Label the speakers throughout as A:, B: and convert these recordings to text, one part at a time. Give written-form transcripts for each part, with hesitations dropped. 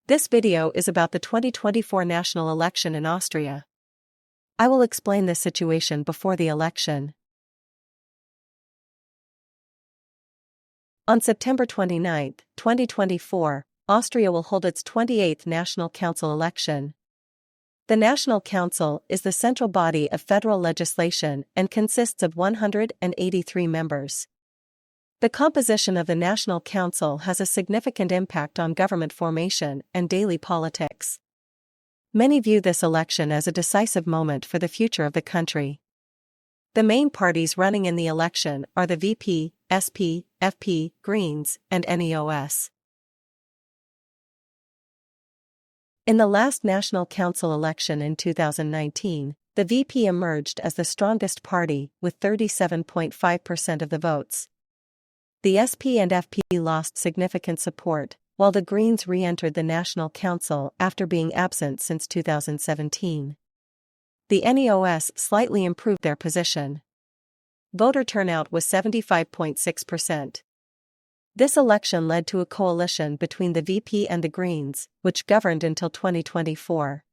A: This video is about the 2024 national election in Austria. I will explain the situation before the election. On September 29, 2024, Austria will hold its 28th National Council election. The National Council is the central body of federal legislation and consists of 183 members. The composition of the National Council has a significant impact on government formation and daily politics. Many view this election as a decisive moment for the future of the country. The main parties running in the election are the VP, SPÖ, FPÖ, Greens, and NEOS. In the last National Council election in 2019, the VP emerged as the strongest party with 37.5% of the votes. The SPÖ and FPÖ lost significant support, while the Greens re-entered the National Council after being absent since 2017. The NEOS slightly improved their position. Voter turnout was 75.6%. This election led to a coalition between the VP and the Greens, which governed until 2024.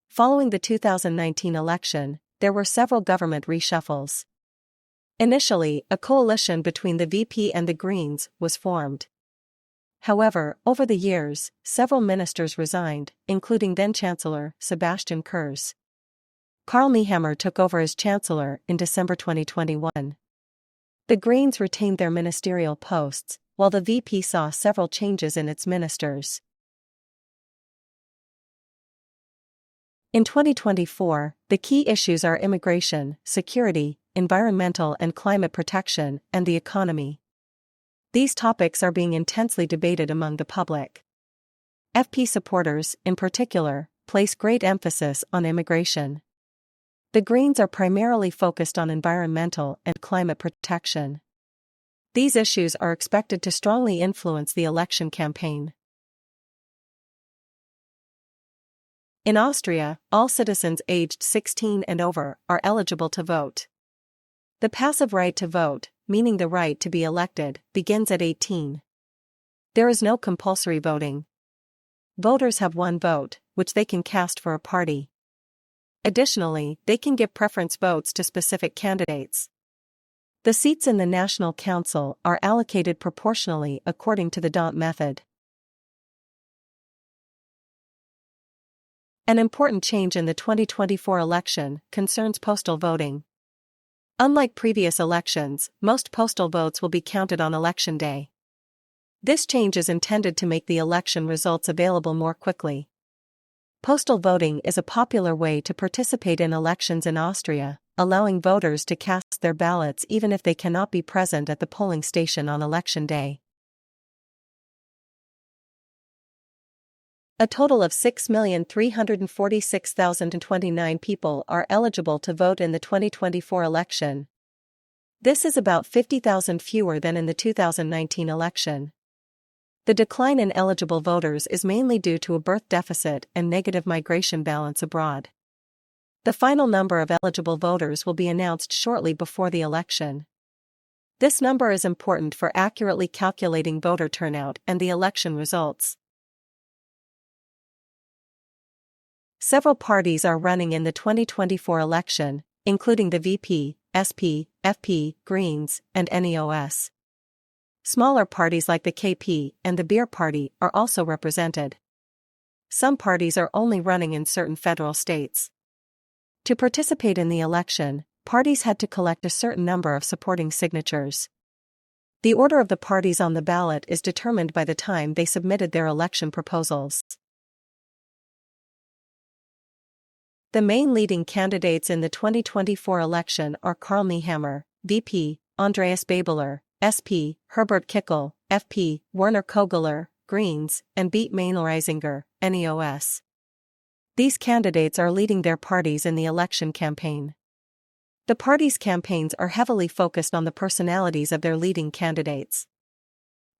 A: Following the 2019 election, there were several government reshuffles. Initially, a coalition between the VP and the Greens was formed. However, over the years, several ministers resigned, including then-Chancellor Sebastian Kurz. Karl Nehammer took over as Chancellor in December 2021. The Greens retained their ministerial posts, while the VP saw several changes in its ministers. In 2024, the key issues are immigration, security, environmental and climate protection, and the economy. These topics are being intensely debated among the public. FP supporters, in particular, place great emphasis on immigration. The Greens are primarily focused on environmental and climate protection. These issues are expected to strongly influence the election campaign. In Austria, all citizens aged 16 and over are eligible to vote. The passive right to vote, meaning the right to be elected, begins at 18. There is no compulsory voting. Voters have one vote, which they can cast for a party. Additionally, they can give preference votes to specific candidates. The seats in the National Council are allocated proportionally according to the Dont method. An important change in the 2024 election concerns postal voting. Unlike previous elections, most postal votes will be counted on election day. This change is intended to make the election results available more quickly. Postal voting is a popular way to participate in elections in Austria, allowing voters to cast their ballots even if they cannot be present at the polling station on election day. A total of 6,346,029 people are eligible to vote in the 2024 election. This is about 50,000 fewer than in the 2019 election. The decline in eligible voters is mainly due to a birth deficit and negative migration balance abroad. The final number of eligible voters will be announced shortly before the election. This number is important for accurately calculating voter turnout and the election results. Several parties are running in the 2024 election, including the VP, SPÖ, FPÖ, Greens, and NEOS. Smaller parties like the KP and the Beer Party are also represented. Some parties are only running in certain federal states. To participate in the election, parties had to collect a certain number of supporting signatures. The order of the parties on the ballot is determined by the time they submitted their election proposals. The main leading candidates in the 2024 election are Karl Nehammer, VP, Andreas Babler, SPÖ, Herbert Kickl, FPÖ, Werner Kogler, Greens, and Beat Mainreisinger, NEOS. These candidates are leading their parties in the election campaign. The parties' campaigns are heavily focused on the personalities of their leading candidates.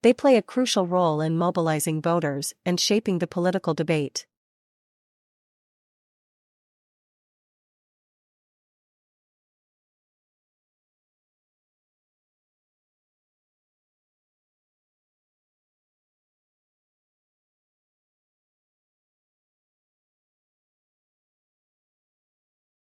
A: They play a crucial role in mobilizing voters and shaping the political debate.